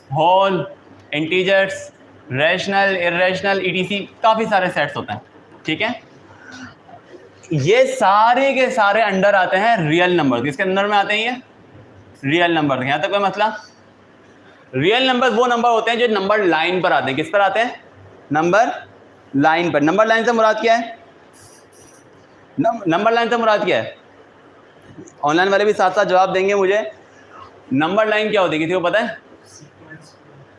Whole, integers, rational, irrational, etc, काफ़ी सारे sets होते हैं, ठीक है। ये सारे के सारे अंडर आते हैं रियल नंबर, किसके अंदर में आते हैं ये? Real number. यहां तक कोई मसला? रियल नंबर वो नंबर होते हैं जो नंबर लाइन पर आते हैं। किस पर आते हैं? नंबर लाइन पर। नंबर लाइन से मुराद क्या है? नंबर लाइन से मुराद क्या है? ऑनलाइन वाले भी साथ साथ जवाब देंगे मुझे। नंबर लाइन क्या होती है, किसी को पता है?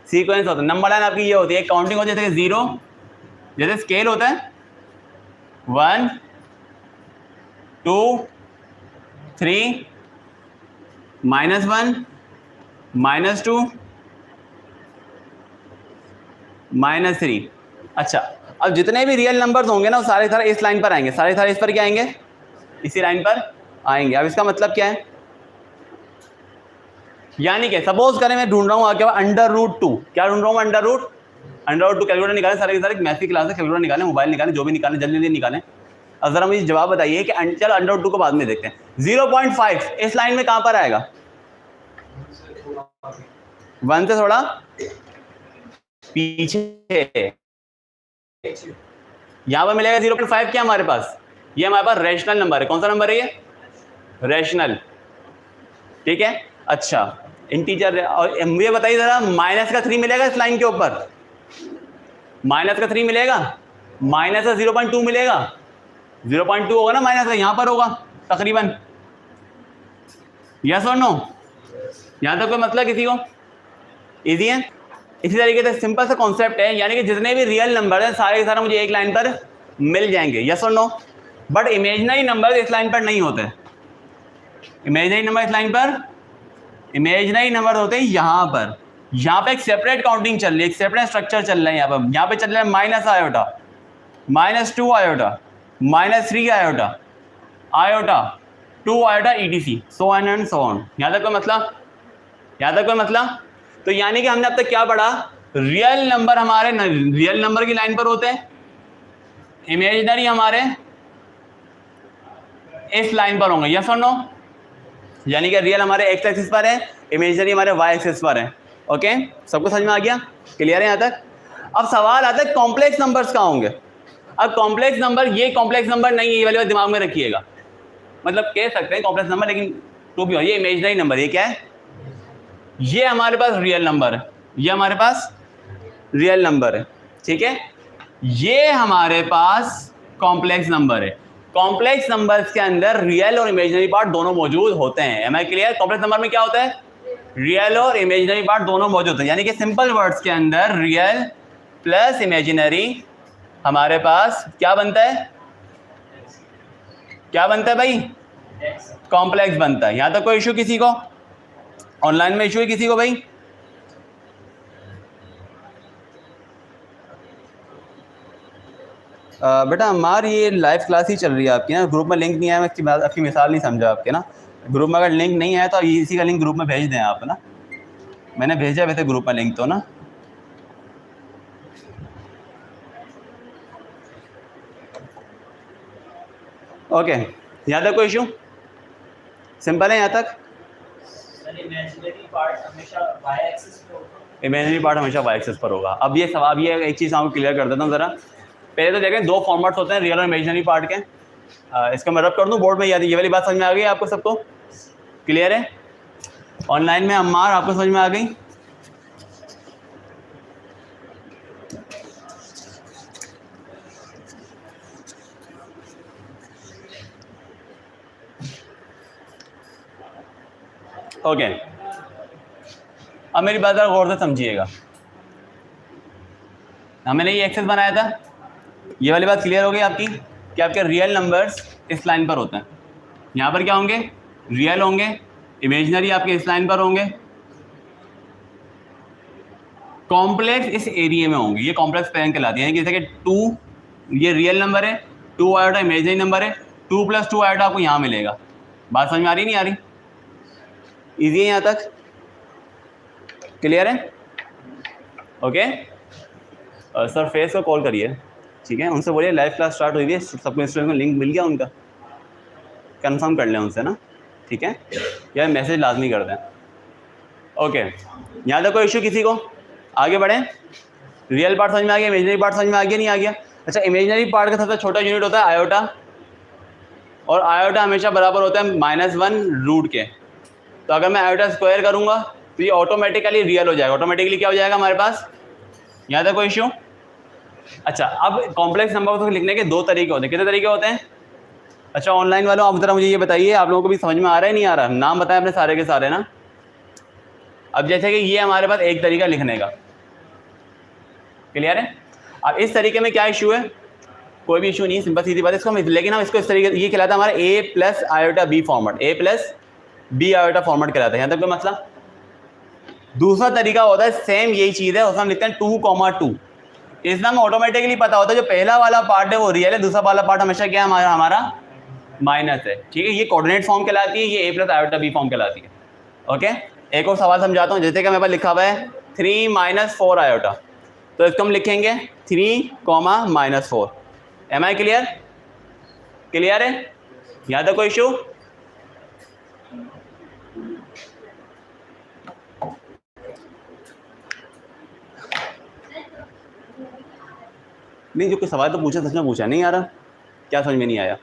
सीक्वेंस होता है। नंबर लाइन आपकी ये होती है, काउंटिंग होती है जैसे 0, जैसे स्केल होता है 1 2 3 -1 -2 -3। अच्छा, अब जितने भी रियल नंबर्स होंगे ना वो सारे सारे इस लाइन पर आएंगे, सारे सारे इस पर क्या आएंगे? इसी लाइन पर आएंगे। अब इसका मतलब क्या है? यानी कि सपोज करें मैं ढूंढ रहा हूँ क्या? √2। क्या ढूंढ रहा हूँ? √2। कैलकुलेटर निकालें, सारे के सारे मैथ की क्लास है, कैलकुलेटर निकालें, मोबाइल निकालें, जो भी निकालें, जल्दी जल्दी निकालें। अब जरा मुझे जवाब बताइए कि चलो √2 को बाद में देखते हैं। 0.5 इस लाइन में कहां पर आएगा? 1 से थोड़ा पीछे, यहां पर मिलेगा 0.5। क्या हमारे पास? ये हमारे पास रैशनल नंबर है। कौन सा नंबर है ये? रैशनल, ठीक है। अच्छा, इंटीजर। और मुझे बताइए जरा, -3 मिलेगा इस लाइन के ऊपर? -3 मिलेगा? -0.2 मिलेगा? 0.2 होगा ना, माइनस का यहां पर होगा तकरीबन। यस और नो? यहां तक कोई मतलब किसी को? इजी है। इसी तरीके से सिंपल सा कॉन्सेप्ट है, यानी कि जितने भी रियल नंबर हैं सारे के सारे मुझे एक लाइन पर मिल जाएंगे। यस और नो? बट इमेजिनरी नंबर इस लाइन पर नहीं होते। इमेजिनरी नंबर इस लाइन पर, इमेजिनरी नंबर होते हैं यहां पर। यहां पे एक सेपरेट काउंटिंग चल रही है, एक सेपरेट स्ट्रक्चर चल रहा है। यहां पे चल रहा है -1 iota, -2 iota, -3 iota, iota, 2 iota, ETC, so on and so on। यहां तक कोई मतलब? यहां तक कोई मतलब? तो यानी कि हमने अब तक क्या पढ़ा? रियल नंबर हमारे रियल नंबर की लाइन पर होते हैं, इमेजिनरी हमारे इस लाइन पर होंगे। यस और नो? यानी कि रियल हमारे x एक्सिस पर है, इमेजिनरी हमारे y एक्सिस पर है। ओके, सबको समझ में आ गया? क्लियर है यहां तक? अब सवाल आता है कॉम्प्लेक्स नंबर्स कहां होंगे? अब कॉम्प्लेक्स नंबर, ये कॉम्प्लेक्स नंबर नहीं है, ये वाली बात दिमाग में रखिएगा। मतलब कह सकते हैं कॉम्प्लेक्स नंबर, लेकिन टू भी, ये इमेजिनरी नंबर। ये क्या है? ये हमारे पास रियल नंबर है, ये हमारे पास रियल नंबर है, ठीक है। ये हमारे पास कॉम्प्लेक्स नंबर है। कॉम्प्लेक्स नंबर्स के अंदर रियल और इमेजिनरी पार्ट दोनों मौजूद होते हैं। Am I clear? Complex number में क्या होता है? रियल और इमेजिनरी पार्ट दोनों मौजूद होते हैं। यानी कि सिंपल वर्ड्स के अंदर रियल प्लस इमेजिनरी हमारे पास क्या बनता है? क्या बनता है भाई? कॉम्प्लेक्स बनता है। यहां तक कोई इशू किसी को? ऑनलाइन में इशू है किसी को भाई? बेटा हमारी ये लाइव क्लास ही चल रही है आपकी ना, ग्रुप में लिंक नहीं आया। मैं आपकी मिसाल नहीं समझा आपके ना। ग्रुप में अगर लिंक नहीं आया तो इसी का लिंक ग्रुप में भेज दें आप ना। मैंने भेजा वैसे ग्रुप में लिंक तो ना। ओके, यहाँ तक कोई इशू? सिंपल है यहाँ तक? इमेजिनरी पार्ट हमेशा y एक्सिस पर होगा। अब ये सवाल, ये एक चीज़ आपको क्लियर कर देता हूँ ज़रा। पहले तो देखें, दो फॉर्मेट्स होते हैं रियल और इमेजिनरी पार्ट के। इसका मैं रब कर दूँ बोर्ड में, याद? ये वाली बात समझ में आ गई आपको सबको? क्लियर है? ऑनलाइन में अम्मार आपको समझ में आ गई? ओके, अब मेरी बात गौर से समझिएगा। हमने ये एक्सेस बनाया था, ये वाली बात क्लियर हो गई आपकी कि आपके रियल नंबर्स इस लाइन पर होते हैं। यहाँ पर क्या होंगे? रियल होंगे, इमेजिनरी आपके इस लाइन पर होंगे, कॉम्प्लेक्स इस एरिया में होंगे। ये कॉम्प्लेक्स पेयरिंग कहलाती है। जैसे कि 2 ये रियल नंबर है, 2 आयोटा इमेजिनरी नंबर है, 2 + 2 आयोटा आपको यहाँ मिलेगा। बात समझ में आ रही नहीं आ रही? इजी है यहाँ तक? क्लियर है? ओके, सर फेस को कॉल करिए, ठीक है, उनसे बोलिए लाइव क्लास स्टार्ट हुई है, सबको स्टूडेंट को लिंक मिल गया उनका, कंफर्म कर लें उनसे ना, ठीक है, या मैसेज लाजमी कर दें। ओके, यहाँ तक कोई इशू किसी को? आगे बढ़ें। रियल पार्ट समझ में आ गया, इमेजिनरी पार्ट समझ में आ गया नहीं आ गया? अच्छा, इमेजिनरी पार्ट का सबसे छोटा यूनिट होता है आयोटा, और आयोटा हमेशा बराबर होता है -1 रूट के। तो अगर मैं आयोटा स्क्वायर करूँगा तो ये ऑटोमेटिकली रियल हो जाएगा। ऑटोमेटिकली क्या हो जाएगा हमारे पास? यहाँ तक कोई इशू? अच्छा, अब कॉम्प्लेक्स नंबर को लिखने के दो तरीके होते हैं। कितने तरीके होते हैं? अच्छा, ऑनलाइन वालों आप जरा मुझे ये बताइए, आप लोगों को भी समझ में आ रहा है नहीं आ रहा? नाम बताएं अपने सारे के सारे ना। अब जैसे कि ये हमारे पास एक तरीका लिखने का, क्लियर है? अब इस तरीके में क्या इशू है? कोई भी इशू नहीं, सिंपल सीधी बात है। इसको लेकिन हम इसको इस तरीके, ये कहलाता है हमारा a plus iota B format, a plus B iota format कहलाता है। यहाँ तक कोई मसला? दूसरा तरीका होता है, सेम यही चीज़ है, उसमें हम लिखते हैं 2,2। इसमें हमें ऑटोमेटिकली पता होता है जो पहला वाला पार्ट है वो रियल है, दूसरा वाला पार्ट हमेशा क्या है हमारा माइनस है। ठीक है, ये कोऑर्डिनेट फॉर्म कहलाती है, ये a plus iota B form कहलाती है। ओके, एक और सवाल समझाता हूँ। जैसे कि मेरे पास लिखा हुआ है 3 - 4 आयोटा, तो इसको हम लिखेंगे 3, -4। M I clear? क्लियर है? यहाँ तक कोई इशू? नहीं, जो कोई सवाल तो पूछा, सच में पूछा, नहीं आ रहा? क्या समझ में नहीं आया?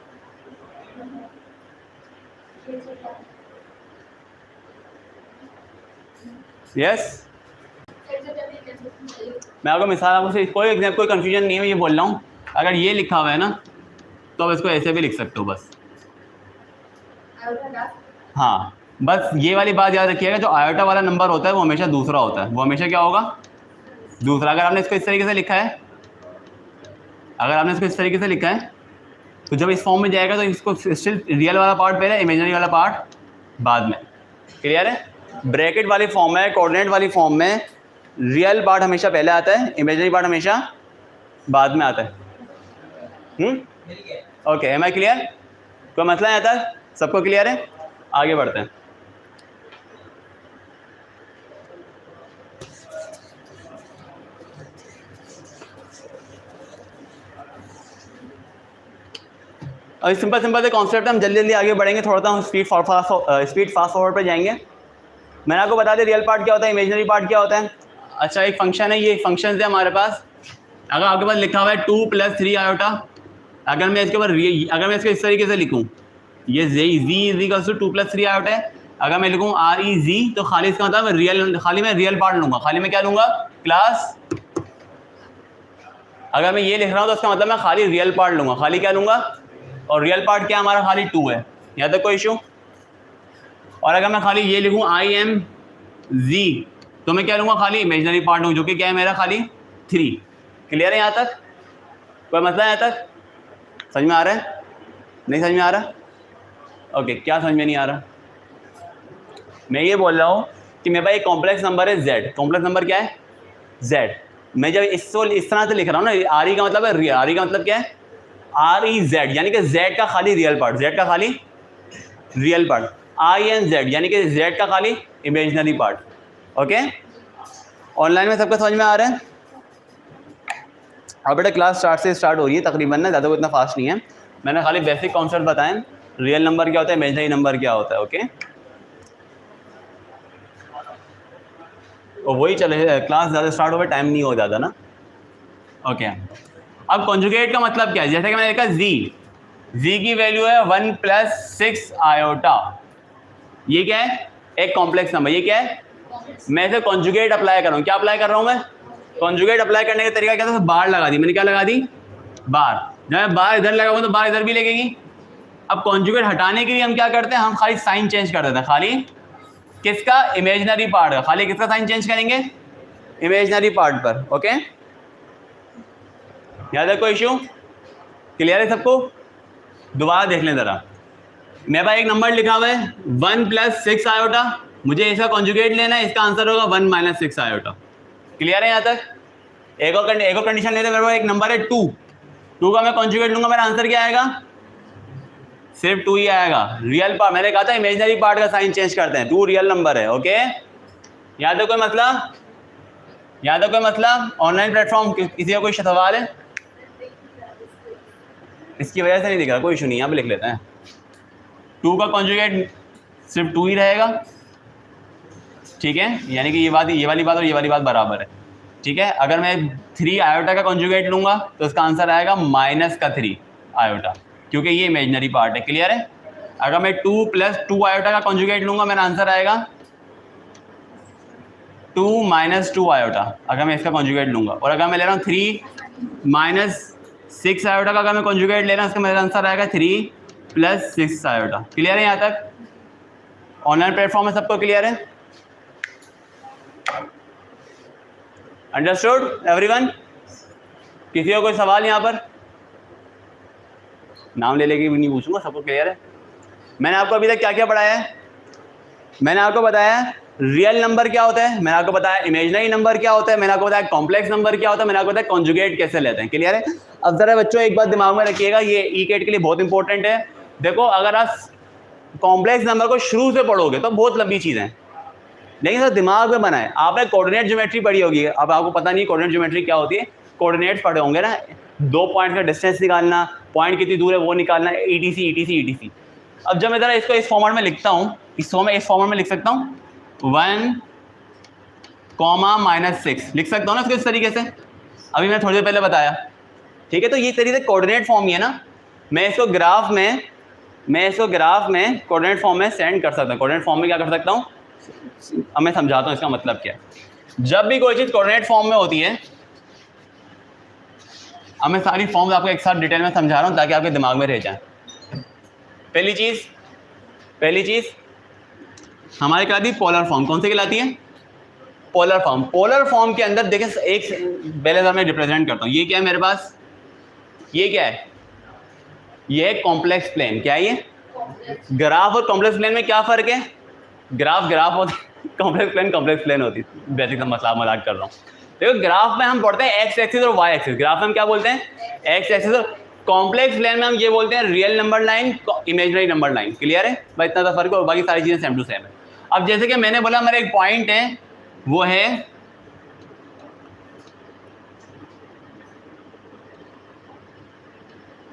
यस, मैं आपको मिसाल, आपको कोई एग्जाम कोई कंफ्यूजन नहीं है, मैं ये बोल रहा हूँ, अगर ये लिखा हुआ है ना तो आप इसको ऐसे भी लिख सकते हो बस। हाँ, बस ये वाली बात याद रखिएगा, जो आयोटा वाला नंबर होता है वो हमेशा दूसरा होता है, वो हमेशा क्या होगा? दूसरा। अगर आपने इसको इस तरीके से लिखा है, अगर आपने इसको इस तरीके से लिखा है तो जब इस फॉर्म में जाएगा तो इसको स्टिल रियल वाला पार्ट पहले, इमेजिनरी वाला पार्ट बाद में। क्लियर है? ब्रैकेट वाली फॉर्म में, कोऑर्डिनेट वाली फॉर्म में रियल पार्ट हमेशा पहले आता है, इमेजिनरी पार्ट हमेशा बाद में आता है। Okay, am I clear? कोई मसला है यहाँ तक? सबको क्लियर है? आगे बढ़ते हैं। और सिंपल से कॉन्सेप्ट हम जल्दी जल्दी आगे बढ़ेंगे, थोड़ा सा हम स्पीड फास्ट फॉरवर्ड पे जाएंगे। मैंने आपको बता दें रियल पार्ट क्या होता है, इमेजिनरी पार्ट क्या होता है। अच्छा, एक फंक्शन है, ये फंक्शन है हमारे पास। अगर आपके पास लिखा हुआ है 2 + 3 आयोटा, अगर मैं इसके ऊपर अगर मैं इसको इस तरीके से लिखूँ, ये z = 2 + 3 आयोटा है। अगर मैं लिखूँ REZ तो खाली इसका मतलब रियल, खाली मैं रियल पार्ट लूँगा, खाली मैं क्या लूँगा? क्लास। अगर मैं ये लिख रहा हूँ तो इसका मतलब मैं खाली रियल पार्ट लूँगा, खाली क्या लूँगा? और रियल पार्ट क्या हमारा? खाली 2 है। यहाँ तक कोई इशू? और अगर मैं खाली ये लिखूँ IMZ तो मैं क्या लूँगा? खाली इमेजिनरी पार्ट लूँ, जो कि क्या है मेरा? खाली 3। क्लियर है यहाँ तक? कोई मसला है यहाँ तक? समझ में आ रहा है? नहीं समझ में आ रहा? ओके, क्या समझ में नहीं आ रहा? मैं ये बोल रहा हूँ कि मेरे पास एक कॉम्प्लेक्स नंबर है z। कॉम्प्लेक्स नंबर क्या है? z। मैं जब इसको इस तरह से लिख रहा हूँ ना, RE का मतलब है, RE का मतलब क्या है? REZ, यानी कि z का खाली रियल पार्ट, z का खाली रियल पार्ट। INZ यानी कि z का खाली इमेजिनरी पार्ट। ओके, ऑनलाइन में सबका समझ में आ रहा है? अब बेटा क्लास स्टार्ट हो रही है तकरीबन ना, ज़्यादा को इतना फास्ट नहीं है। मैंने खाली बेसिक कॉन्सेप्ट बताएं, रियल नंबर क्या होता है, इमेजिनरी नंबर क्या होता है। ओके, और वही चले, क्लास ज़्यादा स्टार्ट हो, टाइम नहीं हो ज़्यादा ना। ओके, अब कॉन्जुगेट का मतलब क्या है? जैसे कि मैंने देखा z की वैल्यू है 1 + 6 आयोटा। ये क्या है? एक कॉम्प्लेक्स नंबर। ये क्या है? मैं इसे कॉन्जुगेट अप्लाई कर रहा हूँ। क्या अप्लाई कर रहा हूँ मैं? कॉन्जुगेट अप्लाई करने का तरीका क्या था? बार लगा दी मैंने। क्या लगा दी? बार। जब मैं बार इधर लगाऊंगा तो बार इधर भी लगेगी। अब कॉन्जुगेट हटाने के लिए हम क्या करते हैं? हम खाली साइन चेंज कर देते हैं। खाली किसका? इमेजिनरी पार्ट का। खाली किसका साइन चेंज करेंगे? इमेजिनरी पार्ट पर। ओके, याद है? कोई इशू? क्लियर है सबको? दोबारा देख लें ज़रा। मेरे पास एक नंबर लिखा हुआ है 1 + 6 आयोटा, मुझे इसका कॉन्जुगेट लेना है, इसका आंसर होगा 1 - 6 आयोटा। क्लियर है यहाँ तक? एक और कंडीशन लेते हैं। मेरे पास एक नंबर है 2 का मैं कॉन्जुगेट लूँगा, मेरा आंसर क्या आएगा? सिर्फ 2 ही आएगा। रियल पार्ट, मैंने कहा था इमेजिनरी पार्ट का साइन चेंज करते हैं, 2 रियल नंबर है। ओके, यहाँ तक कोई मसला? यहाँ तक कोई मसला? ऑनलाइन प्लेटफॉर्म किसी का कोई सवाल है? इसकी वजह से नहीं दिख रहा, कोई इशू नहीं, यहाँ पे लिख लेते हैं। 2 का कॉन्जुगेट सिर्फ 2 ही रहेगा। ठीक है, यानी कि ये वाली बात और ये वाली बात बराबर है। ठीक है, अगर मैं 3 आयोटा का कॉन्जुगेट लूंगा तो इसका आंसर आएगा -3 आयोटा, क्योंकि ये इमेजिनरी पार्ट है। क्लियर है? अगर मैं 2 + 2 आयोटा का कॉन्जुगेट लूंगा मेरा आंसर आएगा 2 - 2 आयोटा, अगर मैं इसका कॉन्जुगेट लूंगा। और अगर मैं ले रहा हूँ 3 - 6 आयोटा का, अगर मैं कॉन्जुगेट ले रहा हूँ इसका मेरा आंसर आएगा 3 + 6 आयोटा। क्लियर है? यहाँ तक ऑनलाइन प्लेटफॉर्म में सबको क्लियर है? Understood everyone? किसी को कोई सवाल यहाँ पर? नाम ले लेके भी नहीं पूछूंगा, सबको क्लियर है? मैंने आपको अभी तक क्या क्या पढ़ाया है? मैंने आपको बताया रियल नंबर क्या होता है, मैंने आपको बताया इमेजिनरी नंबर क्या होता है, मैंने आपको बताया कॉम्प्लेक्स नंबर क्या होता है, मैंने आपको बताया कॉन्जुगेट कैसे लेते हैं। क्लियर है? अब जरा बच्चों एक बात दिमाग में रखिएगा, ये ई-कैट के लिए बहुत इंपॉर्टेंट है। देखो, अगर आप कॉम्प्लेक्स नंबर को शुरू से पढ़ोगे तो बहुत लंबी चीज़ें हैं, लेकिन सर दिमाग में बनाए। आपने कोऑर्डिनेट ज्योमेट्री पढ़ी होगी, अब आपको पता नहीं कोऑर्डिनेट ज्योमेट्री क्या होती है। कोऑर्डिनेट्स पढ़े होंगे ना, 2 पॉइंट का डिस्टेंस निकालना, पॉइंट कितनी दूर है वो निकालना, ETC। अब जब मैं जरा इसको इस फॉर्मेट में लिखता हूँ, इस फॉर्मेट में लिख सकता हूँ 1, -6 लिख सकता हूँ ना इसको इस तरीके से। अभी मैंने थोड़ी देर पहले बताया। ठीक है, तो ये तरीके से कोऑर्डिनेट फॉर्म ही है ना। मैं इसको ग्राफ में कोऑर्डिनेट फॉर्म में सेंड कर सकता हूँ। कोऑर्डिनेट फॉर्म में क्या कर सकता हूँ, अब मैं समझाता हूँ इसका मतलब क्या है। जब भी कोई चीज़ कोऑर्डिनेट फॉर्म में होती है, अब मैं सारी फॉर्म्स आपको एक साथ डिटेल में समझा रहा हूँ ताकि आपके दिमाग में रह जाए। पहली चीज़ हमारे कहलाती है पोलर फॉर्म। कौन सी कहलाती है? Polar form. पोलर फॉर्म के अंदर देखिए, एक पहले मैं रिप्रेजेंट करता हूँ। ये क्या है मेरे पास? ये क्या है? ये है कॉम्प्लेक्स प्लेन। क्या है ये? ग्राफ और कॉम्प्लेक्स प्लेन में क्या फ़र्क है? ग्राफ होती, कॉम्प्लेक्स प्लेन होती है। बेसिक सा मजाक कर रहा हूँ। देखो, ग्राफ में हम पढ़ते हैं एक्स एक्सिस और वाई एक्सिस। ग्राफ में हम क्या बोलते हैं? X axis. और कॉम्प्लेक्स प्लेन में हम ये बोलते हैं real number line, imaginary number line. Clear है भाई? इतना सा फर्क है और बाकी सारी चीज़ें सेम टू सेम है। अब जैसे कि मैंने बोला, मेरा एक पॉइंट है, वो है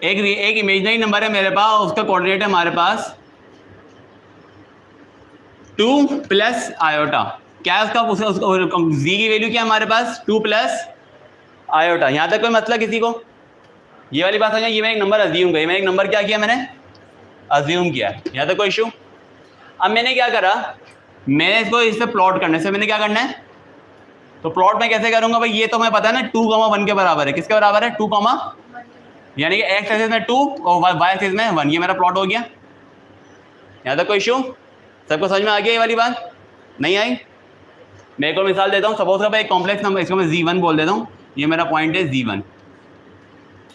एक इमेजिनरी नंबर है मेरे पास, उसका कोऑर्डिनेट है हमारे पास 2 + आयोटा। क्या है उसका जी की वैल्यू क्या है हमारे पास? 2 + आयोटा। यहाँ तक कोई मतलब किसी को? ये वाली बात समझा? ये मैं एक नंबर अज्यूम किया, मैंने एक नंबर क्या किया, मैंने अज्यूम किया। यहाँ तक कोई इशू? अब मैंने क्या करा, मैंने इसको इस पे प्लॉट करने से मैंने क्या करना है, तो प्लॉट मैं कैसे करूंगा भाई? ये तो मैं पता है ना 2, 1 के बराबर है। किसके बराबर है? 2, यानी कि एक्स एक्सिस में 2 और वाई एक्सिस में 1। ये मेरा प्लॉट हो गया। यहाँ तक कोई इशू? सबको समझ में आ गया ये वाली बात? नहीं आई? मैं एक और मिसाल देता हूँ। सपोज का एक कॉम्प्लेक्स नंबर, इसको मैं Z1 बोल देता हूँ। ये मेरा पॉइंट है Z1।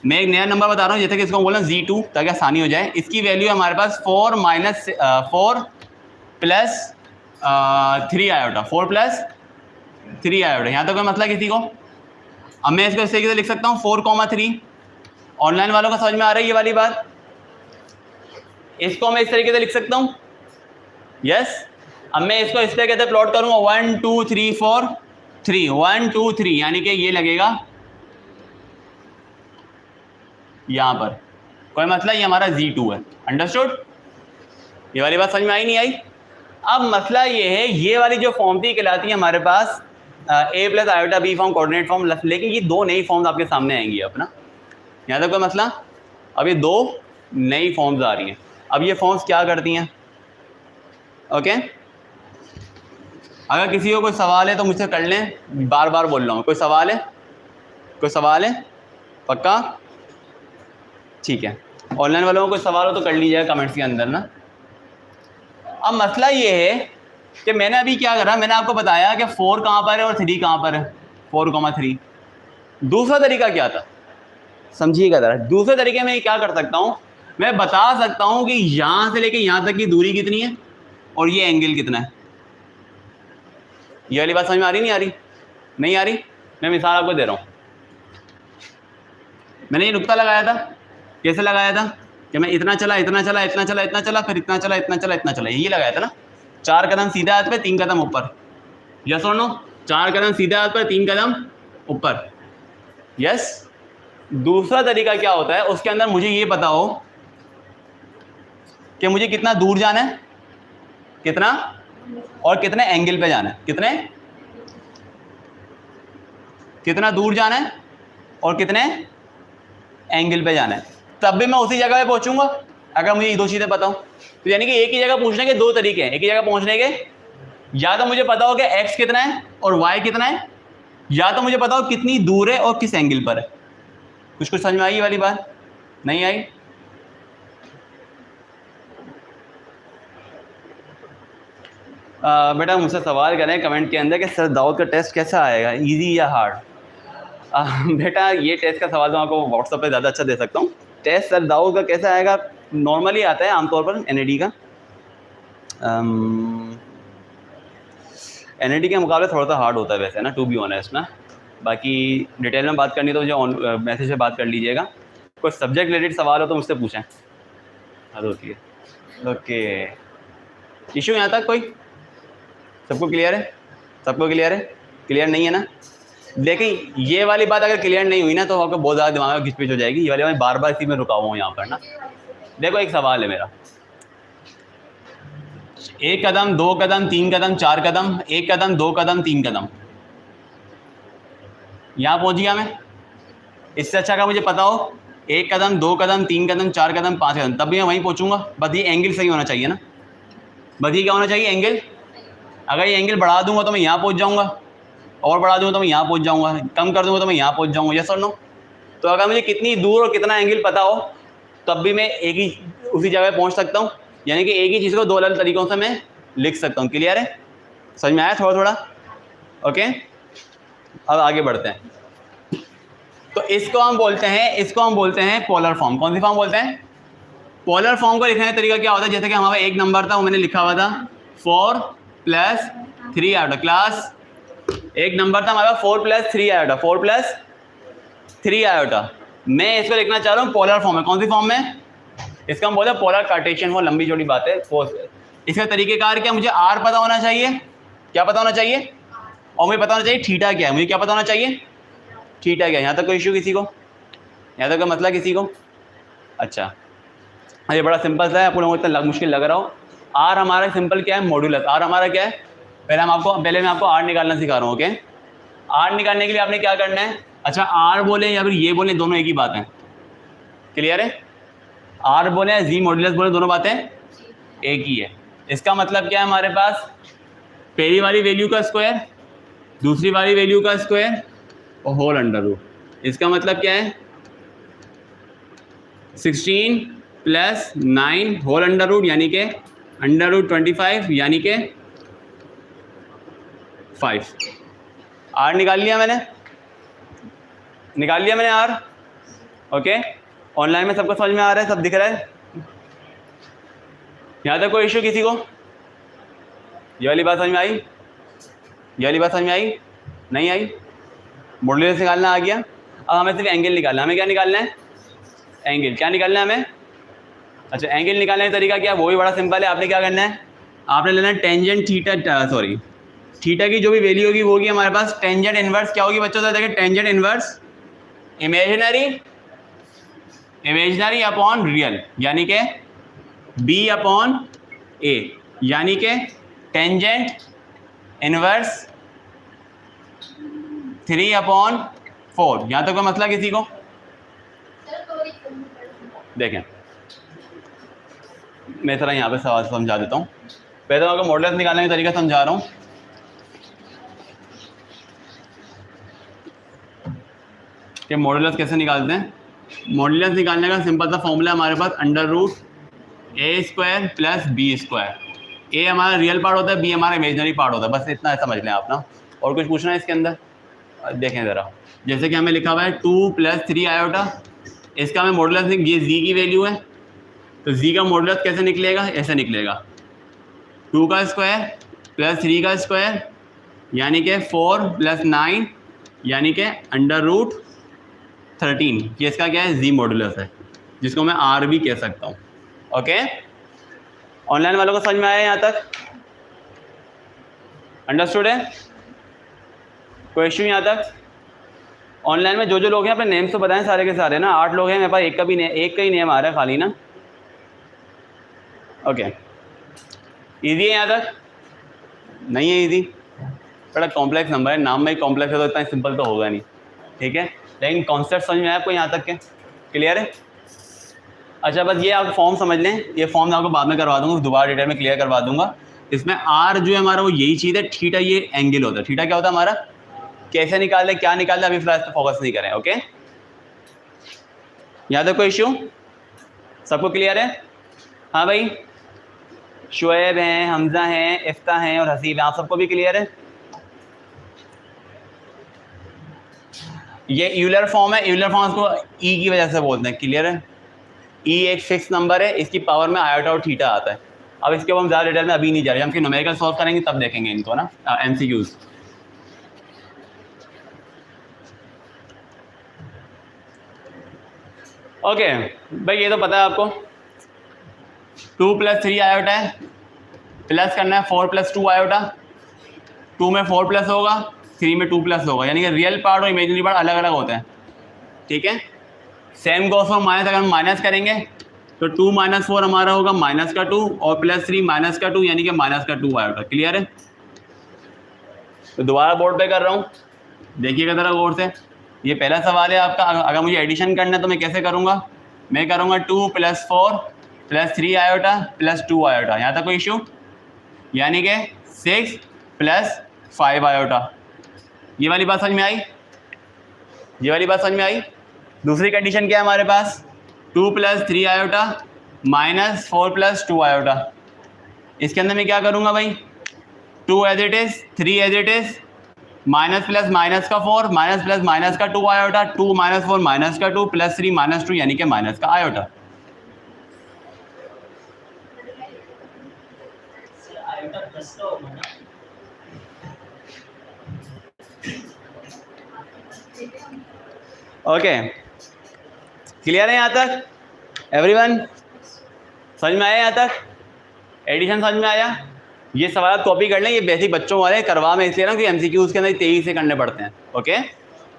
मैं एक नया नंबर बता रहा हूँ, जैसे कि इसको बोलना Z2 ताकि आसानी हो जाए। इसकी वैल्यू है हमारे पास 4 + 3 आयोटा। 4 + 3 आयोटा। यहाँ तक कोई मतलब किसी को? अब मैं इसको इस तरीके से लिख सकता हूँ 4, 3। ऑनलाइन वालों को समझ में आ रही है ये वाली बात? इसको मैं इस तरीके से लिख सकता हूँ। यस। अब मैं इसको इस तरीके से प्लॉट करूँगा 1, 2, 3, 4, 3, 1, 2, 3, यानी कि ये लगेगा यहाँ पर। कोई मतलब? ये हमारा Z2 है। अंडरस्टूड? ये वाली बात समझ में आई नहीं आई? अब मसला ये है, ये वाली जो फॉर्म थी कहलाती है हमारे पास A + iota B form, coordinate form. लेकिन ये 2 नई फॉर्म्स आपके सामने आएंगी अपना। यहाँ तक कोई मसला? अब ये 2 नई फॉर्म्स आ रही हैं। अब ये फॉर्म्स क्या करती हैं? ओके, अगर किसी को कोई सवाल है तो मुझसे कर लें, बार बार बोल रहा हूँ। कोई सवाल है? कोई सवाल है? पक्का? ठीक है। ऑनलाइन वालों को कोई सवाल हो तो कर लीजिएगा कमेंट्स के अंदर ना। अब मसला ये है कि मैंने अभी क्या करा, मैंने आपको बताया कि 4 कहाँ पर है और 3 कहाँ पर है। 4, 3। दूसरा तरीका क्या था, समझिएगा ज़रा। दूसरे तरीके में क्या कर सकता हूँ, मैं बता सकता हूँ कि यहाँ से लेके यहाँ तक की दूरी कितनी है और ये एंगल कितना है। ये वाली बात समझ में आ रही नहीं आ रही? नहीं आ रही? मैं मिसाल आपको दे रहा हूँ। मैंने ये नुक्ता लगाया था। कैसे लगाया था कि मैं इतना चला, इतना चला, इतना चला, इतना चला, फिर इतना चला, इतना चला, इतना चला, ये लगाया था ना। 4 कदम सीधे हाथ पे, 3 कदम ऊपर। यस और नो? 4 कदम सीधे हाथ पे, 3 कदम ऊपर। यस। दूसरा तरीका क्या होता है, उसके अंदर मुझे ये पता हो कि मुझे कितना दूर जाना है, कितना और कितने एंगल पे जाना है, कितना दूर जाना है और कितने एंगल पे जाना है, तब भी मैं उसी जगह पे पहुंचूंगा अगर मुझे ये दो चीजें पता हो। तो यानी कि एक ही जगह पूछने के दो तरीके हैं, एक ही जगह पहुंचने के, या तो मुझे पता हो कि x कितना है और y कितना है, या तो मुझे पता हो कितनी दूर है और किस एंगल पर है। कुछ समझ में आई ये वाली बात? नहीं आई? बेटा मुझसे सवाल करें कमेंट के अंदर कि सर दाऊद का टेस्ट कैसा आएगा, इजी या हार्ड? बेटा ये टेस्ट का सवाल तो आपको व्हाट्सएप पे ज़्यादा अच्छा दे सकता हूँ। टेस्ट सर दाऊद का कैसा आएगा, नॉर्मली आता है आमतौर पर एनएडी का। एनएडी के मुकाबले थोड़ा सा हार्ड होता है वैसे ना, टू बी ऑनेस्ट ना। बाकी डिटेल में बात करनी तो मुझे मैसेज पे बात कर लीजिएगा। कोई सब्जेक्ट रिलेटेड सवाल हो तो मुझसे पूछें। हद होती है। ओके, इशू यहाँ तक कोई? सबको क्लियर है? सबको क्लियर है? क्लियर नहीं है ना? लेकिन ये वाली बात अगर क्लियर नहीं हुई ना तो आपको बहुत ज़्यादा दिमाग में घिचपिच हो जाएगी। ये वाली मैं बार बार इसी में रुका हुआ हूँ यहाँ पर ना। देखो एक सवाल है मेरा, 1 कदम 2 कदम 3 कदम 4 कदम, 1 कदम 2 कदम 3 कदम, यहाँ पहुँच गया मैं। इससे अच्छा का मुझे पता हो 1 कदम 2 कदम 3 कदम 4 कदम 5 कदम, तब भी मैं वहीं पहुँचूंगा। बस ये एंगल सही होना चाहिए ना, बस ये क्या होना चाहिए, एंगल। अगर ये एंगल बढ़ा दूंगा तो मैं यहाँ पहुँच जाऊँगा, और बढ़ा दूंगा तो मैं यहाँ पहुँच जाऊँगा, कम कर दूंगा तो मैं यहाँ पहुँच जाऊँगा। यस और नो? तो अगर मुझे कितनी दूर और कितना एंगल पता हो तब भी मैं एक ही उसी जगह पहुँच सकता हूँ। यानी कि एक ही चीज़ को दो अलग तरीक़ों से मैं लिख सकता हूँ। क्लियर है? समझ में आया थोड़ा थोड़ा? ओके, अब आगे बढ़ते हैं। तो इसको हम बोलते हैं पोलर फॉर्म। कौन सी फॉर्म बोलते हैं? पोलर फॉर्म को लिखने का तरीका क्या होता है? जैसे कि हमारा एक नंबर था वो मैंने लिखा हुआ था 4 + 3 आयोटा। क्लास एक नंबर था हमारा 4 + 3 आयोटा, 4 + 3 आयोटा। मैं इसको लिखना चाह रहा हूँ पोलर फॉर्म में। कौन सी फॉर्म में? इसका हम बोलते हैं पोलर कार्टेशियन फॉर्म। लंबी चौड़ी बात है। इसका तरीकेकार क्या? मुझे आर पता होना चाहिए। क्या पता होना चाहिए? और मुझे पता होना चाहिए थीटा क्या है। मुझे क्या पता होना चाहिए? थीटा क्या है। यहाँ तक कोई इशू किसी को? यहाँ तक कोई मसला किसी को? अच्छा, ये बड़ा सिंपल सा है, आपको लोगों को इतना मुश्किल लग रहा हो। आर हमारा सिंपल क्या है? मॉड्यूलस। आर हमारा क्या है? पहले मैं आपको आर निकालना सिखा रहा हूँ। ओके, आर निकालने के लिए आपने क्या करना है? अच्छा, आर बोले या फिर ये बोले, दोनों एक ही बात है। क्लियर है? आर बोले या जी मॉड्यूलस बोले, दोनों बातें एक ही है। इसका मतलब क्या है? हमारे पास पहली वाली वैल्यू का स्क्वायर, दूसरी वाली वैल्यू का स्क्वायर और होल अंडर रूट। इसका मतलब क्या है? 16 + 9 होल अंडर रूट यानी कि अंडर रूट 25 यानी कि 5। आर निकाल लिया मैंने, आर। ओके, ऑनलाइन में सबको समझ में आ रहा है? सब दिख रहा है? यहाँ तक कोई इशू किसी को? ये वाली बात समझ में आई? ये वाली बात समझ में आई? नहीं आई? मॉड्यूलस निकालना आ गया। अब हमें सिर्फ एंगल निकालना है। हमें क्या निकालना है? एंगल। क्या निकालना है हमें? अच्छा, एंगल निकालने का तरीका क्या है? वो भी बड़ा सिंपल है। आपने क्या करना है? आपने लेना है टेंजेंट थीटा, सॉरी थीटा की जो भी वैल्यू होगी वो होगी हमारे पास टेंजेंट इनवर्स। क्या होगी बच्चों? देखिए, tangent inverse imaginary upon real, यानी कि B/A, यानी कि टेंजेंट इनवर्स 3/4। यहाँ तक कोई मतलब किसी को? देखें, मैं थोड़ा यहाँ पे सवाल समझा देता हूँ। पहले तो आपको मॉडुलस निकालने का तरीका समझा रहा हूँ। कि मॉडुलस कैसे निकालते हैं। मॉडुलस निकालने का सिंपल सा फॉर्मूला हमारे पास अंडर रूट A² + B²। ए हमारा रियल पार्ट होता है, बी हमारा इमेजिनरी पार्ट होता है। बस इतना समझ लें आप ना। और कुछ पूछना है इसके अंदर? देखें ज़रा, जैसे कि हमें लिखा हुआ है 2 + 3 आयोटा। इसका हमें मॉडुलस, ये जी की वैल्यू है, तो जी का मॉडुलस कैसे निकलेगा? ऐसे निकलेगा 2 का स्क्वायर + 3 का स्क्वायर यानी कि 4 + 9 यानी कि अंडर रूट 13। ये इसका क्या है? जी मॉडुलस है, जिसको मैं आर भी कह सकता हूँ। ओके, ऑनलाइन वालों को समझ में आया यहाँ तक? अंडरस्टूड है? कोई इशू यहाँ तक? ऑनलाइन में जो जो लोग हैं अपने नेम्स तो बताएं सारे के सारे ना। 8 लोग हैं मेरे पास, एक का ही नेम आ रहा है खाली ना। ओके, इजी है यहाँ तक? नहीं है इजी, बड़ा कॉम्प्लेक्स नंबर है, नाम में ही कॉम्प्लेक्स है तो इतना सिंपल तो होगा नहीं, ठीक है। लेकिन कॉन्सेप्ट समझ में आया आपको यहाँ तक के, क्लियर है? अच्छा बस ये आप फॉर्म समझ लें, ये फॉर्म मैं आपको बाद में करवा दूंगा, दोबारा डिटेल में क्लियर करवा दूंगा। इसमें आर जो है हमारा वो यही चीज़ है, थीटा ये एंगल होता है। थीटा क्या होता है हमारा, कैसे निकालते क्या निकालते अभी फिलहाल इस पर फोकस नहीं करें, ओके। यहाँ तक कोई इश्यू, सबको क्लियर है? हाँ भाई, शुएब हैं, हमजा हैं, इफ्ता हैं और हसीब हैं, आप सबको भी क्लियर है? ये यूलर फॉर्म है, यूलर फॉर्म को ई की वजह से बोलते हैं, क्लियर है? ई एक फिक्स नंबर है, इसकी पावर में आयोटा और थीटा आता है। अब इसके ऊपर हम ज़्यादा डिटेल में अभी नहीं जा रहे, हम फिर न्यूमेरिकल सॉल्व करेंगे तब देखेंगे इनको ना, एमसीक्यूज। ओके भाई, ये तो पता है आपको, 2 + 3 आयोटा है, प्लस करना है 4 + 2 आयोटा, 2 में 4 प्लस होगा, 3 में 2 प्लस होगा, यानी कि रियल पार्ट और इमेजिनरी पार्ट अलग अलग होते हैं, ठीक है। सेम गोस फॉर माइनस, अगर हम माइनस करेंगे तो 2 - 4 हमारा होगा -2 और +3 -2 यानी कि -2 आयोटा, क्लियर है? तो दोबारा बोर्ड पे कर रहा हूँ, देखिएगा ज़रा गौर से। ये पहला सवाल है आपका, अगर मुझे एडिशन करना है तो मैं कैसे करूँगा, मैं करूँगा 2 + 4 + 3 आयोटा + 2 आयोटा, यहाँ तक कोई इशू, यानी कि 6 + 5 आयोटा। ये वाली बात समझ में आई? ये वाली बात समझ में आई? दूसरी कंडीशन क्या है हमारे पास, 2 + 3 आयोटा -4 + 2 आयोटा। इसके अंदर मैं क्या करूँगा भाई, 2 as it is, 3 as it is, minus plus minus का 4, माइनस प्लस माइनस का 2 आयोटा, 2 - 4 माइनस का 2 + 3 -2 यानी कि माइनस का आयोटा। ओके, क्लियर है यहाँ तक एवरीवन? समझ में आया यहाँ तक? एडिशन समझ में आया? ये सवाल कॉपी कर लें, ये बेसिक बच्चों वाले करवा में इसलिए ना कि एमसीक्यूज के अंदर तेजी से करने पड़ते हैं, ओके।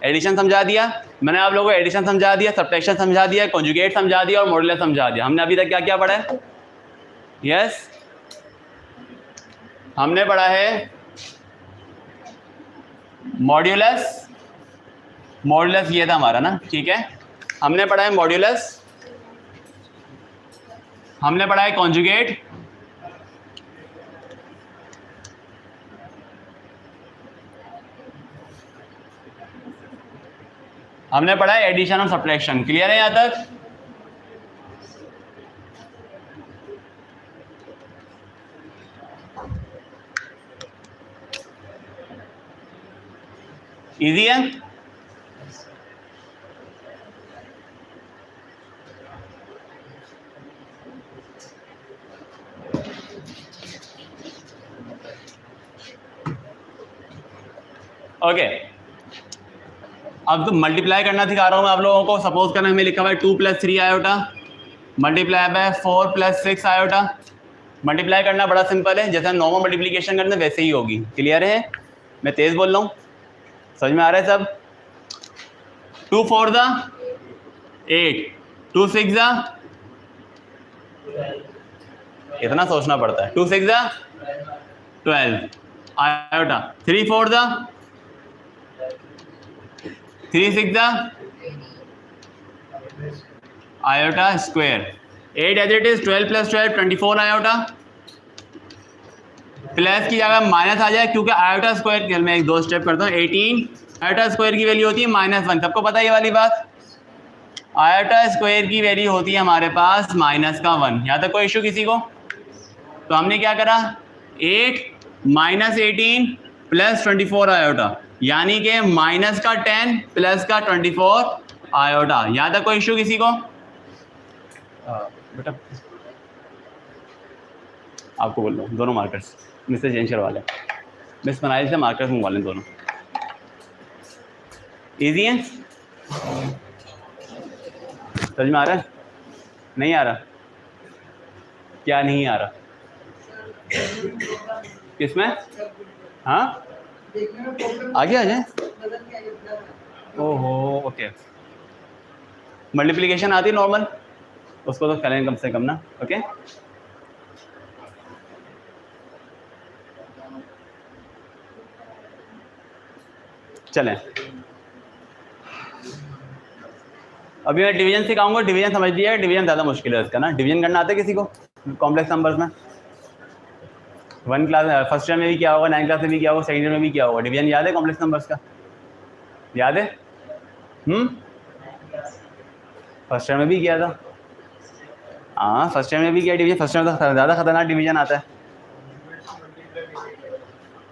एडिशन समझा दिया मैंने आप लोगों को, एडिशन समझा दिया, सब्ट्रैक्शन समझा दिया, कॉन्जुगेट समझा दिया और मॉडुलस समझा दिया। हमने अभी तक क्या क्या पढ़ा है? यस, हमने पढ़ा है मॉड्यूलस, मॉड्यूलस ये था हमारा ना, ठीक है। हमने पढ़ा है मॉड्यूलस, हमने पढ़ा है कॉन्जुगेट, हमने पढ़ा है एडिशन और सब्ट्रैक्शन। क्लियर है यहाँ तक? इजी है? ओके, अब तो मल्टीप्लाई करना सिखा रहा हूँ मैं आप लोगों को। सपोज करना हमें लिखा हुआ है 2 + 3 iota multiply by 4 + 6 iota. Multiply करना बड़ा सिंपल है, जैसा नॉर्मल मल्टीप्लिकेशन करते हैं वैसे ही होगी। क्लियर है? मैं तेज बोल रहा हूँ, समझ में आ रहा है सब? 2 × 4 = 8, 2 × 6 = इतना सोचना पड़ता है, 2 × 6 = 12 iota, 3 × 4 = 3 × 6 = iota square, 8 as it is, 12 + 12 24 iota. Plus की जगह माइनस आ जाए क्योंकि आयोटा स्क्वायर, चल मैं एक दो स्टेप करता हूँ, 18 आयोटा स्क्वायर की वैल्यू होती है -1, सबको पता है ये वाली बात। आयोटा स्क्वायर की वैल्यू होती है हमारे पास -1। यहाँ तक कोई इशू किसी को? तो हमने क्या करा, 8 - 18 + 24 आयोटा, यानी कि -10 + 24 आयोटा। यहाँ तक कोई इशू किसी को? बेटा आपको बोल रहा हूँ, दोनों मार्कर्स मिस्टर जेंशर वाले, मिस मनाइल से मार्कर्स मंगवा लें दोनों। इजी है? समझ में आ रहा है? नहीं आ रहा? क्या नहीं आ रहा? किसमें? हाँ आगे आ जाए। ओहो ओके, मल्टीप्लिकेशन आती है नॉर्मल, उसको तो करें कम से कम ना, ओके। चलें, अभी मैं डिवीजन सिखाऊंगा। डिवीजन समझ लिया है, डिवीजन ज़्यादा मुश्किल है इसका ना। डिवीजन करना आता है किसी को कॉम्प्लेक्स नंबर्स में? 1 क्लास फर्स्ट ईयर में भी किया होगा, 9 क्लास में भी किया होगा, सेकंड ईयर में भी किया होगा। डिवीजन याद है कॉम्प्लेक्स नंबर्स का? याद है? फर्स्ट ईयर में भी किया था। हाँ फर्स्ट ईयर में भी किया डिवीजन। फर्स्ट ईयर में तो ज़्यादा खतरनाक डिवीजन आता है,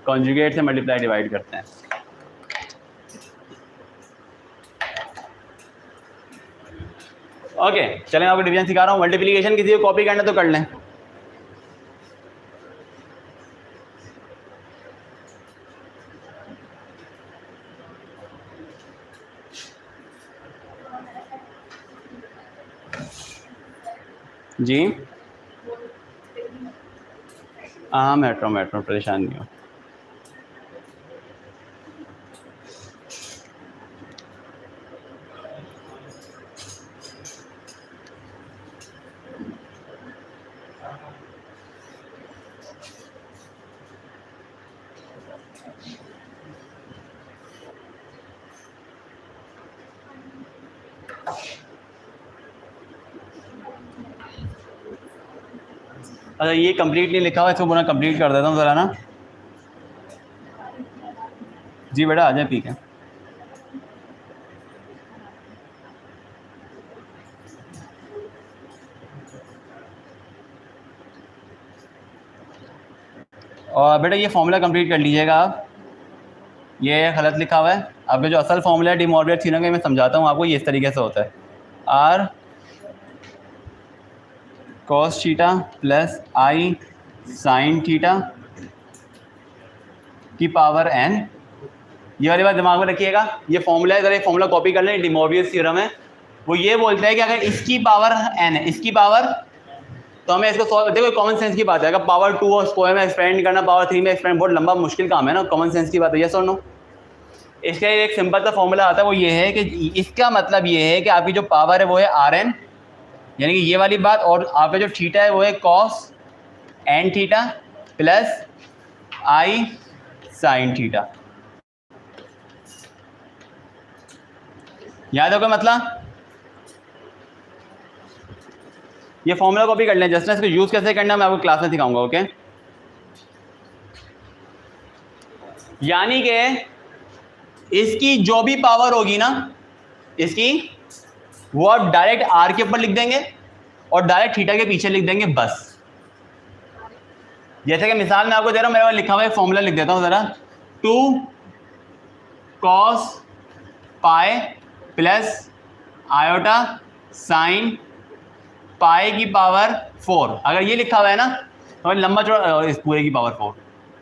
कॉन्जुगेट से मल्टीप्लाई डिवाइड करते हैं। ओके चलें, आपको डिवीजन सिखा रहा हूँ। मल्टीप्लिकेशन किसी को कॉपी करना तो कर लें। जी हाँ मेट्रो परेशान नहीं हो। अच्छा ये कंप्लीट नहीं लिखा हुआ, इसको पूरा कंप्लीट कर देता हूँ ज़रा ना। जी बेटा आ जाए, ठीक है। और बेटा ये फॉर्मूला कंप्लीट कर लीजिएगा आप। ये गलत लिखा हुआ है। आपका जो असल फॉर्मूला है डी मॉर्गन थ्योरम का, मैं समझाता हूँ आपको। ये इस तरीके से होता है, r cos theta plus i sine theta की पावर एन। ये वाली बात दिमाग में रखिएगा। ये फॉर्मूला है, अगर ये फॉर्मूला कॉपी कर लें, डी मॉर्गन थ्योरम है। वो ये बोलता है कि अगर इसकी पावर एन है, इसकी पावर, तो हमें इसको सॉल्व, देखो कॉमन सेंस की बात है। अगर पावर 2 और स्क्वायर में एक्सपेंड करना, पावर 3 में एक्सपेंड, बहुत लंबा मुश्किल काम है ना। कॉमन सेंस की बात है, यस और नो? इसका एक सिंपल सा फॉर्मूला आता है, वो ये है कि इसका मतलब ये है कि आपकी जो पावर है वो है आर एन, यानी कि ये वाली बात, और आपका जो थीटा है वो है cos N theta plus i sine theta. याद होगा मतलब? ये फॉर्मूला कॉपी कर लें। जस्ट इसको यूज कैसे करना मैं आपको क्लास में सिखाऊंगा। ओके, यानी कि इसकी जो भी पावर होगी ना, इसकी, वो आप डायरेक्ट आर के ऊपर लिख देंगे और डायरेक्ट थीटा के पीछे लिख देंगे बस। जैसे कि मिसाल मैं आपको दे रहा हूं, मेरे पास लिखा हुआ है, फॉर्मूला लिख देता हूं जरा। 2 cos pi plus iota sine pi की पावर 4। अगर ये लिखा हुआ है ना, तो लंबा चौड़ा, इस पूरे की पावर 4,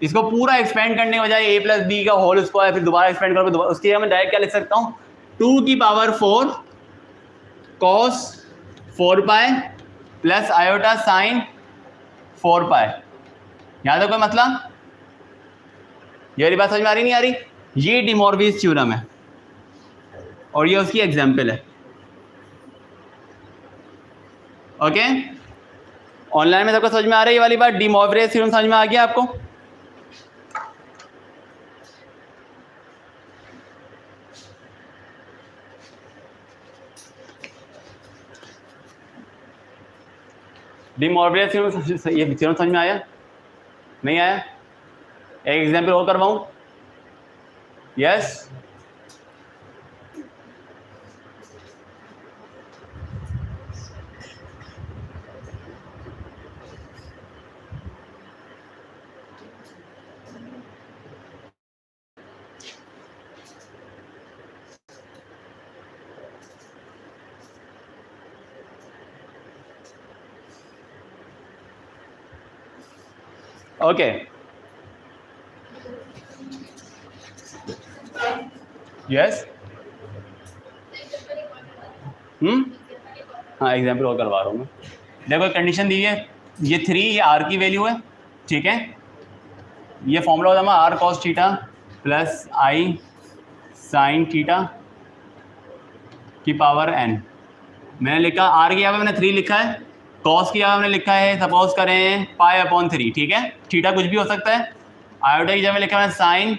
इसको पूरा एक्सपेंड करने के बजाय ए प्लस बी का होल स्क्वायर, फिर दोबारा एक्सपेंड करो, उसके लिए मैं डायरेक्ट क्या लिख सकता हूँ? 2 की power 4 cos 4 pi plus iota sine 4 पाई। याद है कोई मतलब? ये वाली बात समझ में आ रही नहीं आ रही? ये डी मॉर्गन थ्योरम है और ये उसकी एग्जाम्पल है। ओके, ऑनलाइन में सबको समझ में आ रही है ये वाली बात? डी मॉर्गन थ्योरम समझ में आ गया आपको? डी मॉर्गन थ्योरम, ये थ्योरम समझ में आया? नहीं आया? एक एग्जाम्पल और करवाऊं? यस, ओके, यस, हाँ एग्जाम्पल और करवा रहा हूँ मैं। देखो कंडीशन दी है, ये 3 ये आर की वैल्यू है, ठीक है। ये फॉर्मूला होता है r cos theta plus i sine theta की पावर एन। मैंने लिखा आर की यहाँ पे मैंने 3 लिखा है, कॉस की यहाँ मैंने लिखा है सपोज करें पाई अपॉन 3, ठीक है। थीटा कुछ भी हो सकता है। आयोटा की जगह लिखा है साइन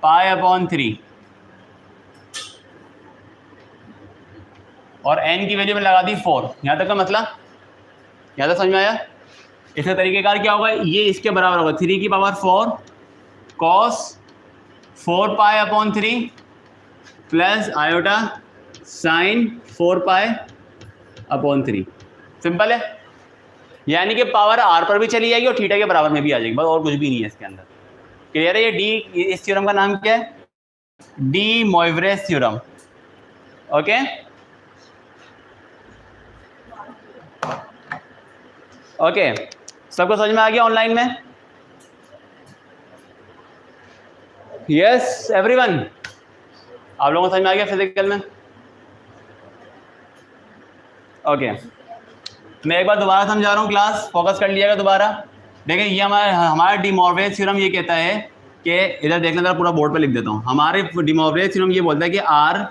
पाई अपॉन 3, और n की वैल्यू में लगा दी 4। यहाँ तक का मतलब, यहाँ तक समझ में आया? इसका तरीकेकार क्या होगा, ये इसके बराबर होगा 3 की power 4 cos 4 pi upon 3 plus iota sine 4 pi upon 3। Simple है, यानी कि पावर r पर भी चली जाएगी और थीटा के बराबर में भी आ जाएगी, बस और कुछ भी नहीं है इसके अंदर। क्लियर है? ये डी, इस थ्योरम का नाम क्या है? De Moivre's theorem. Okay, okay, सबको समझ में आ गया ऑनलाइन में? यस एवरीवन, आप लोगों को समझ में आ गया फिजिकल में? ओके, मैं एक बार दोबारा समझा रहा हूँ, क्लास फोकस कर लिएगा दोबारा। देखिए ये हमारा डी मोइवरेस थ्योरम ये कहता है कि, इधर देखना जरा, पूरा बोर्ड पे लिख देता हूँ। हमारे डी मोइवरेस थ्योरम ये बोलता है कि r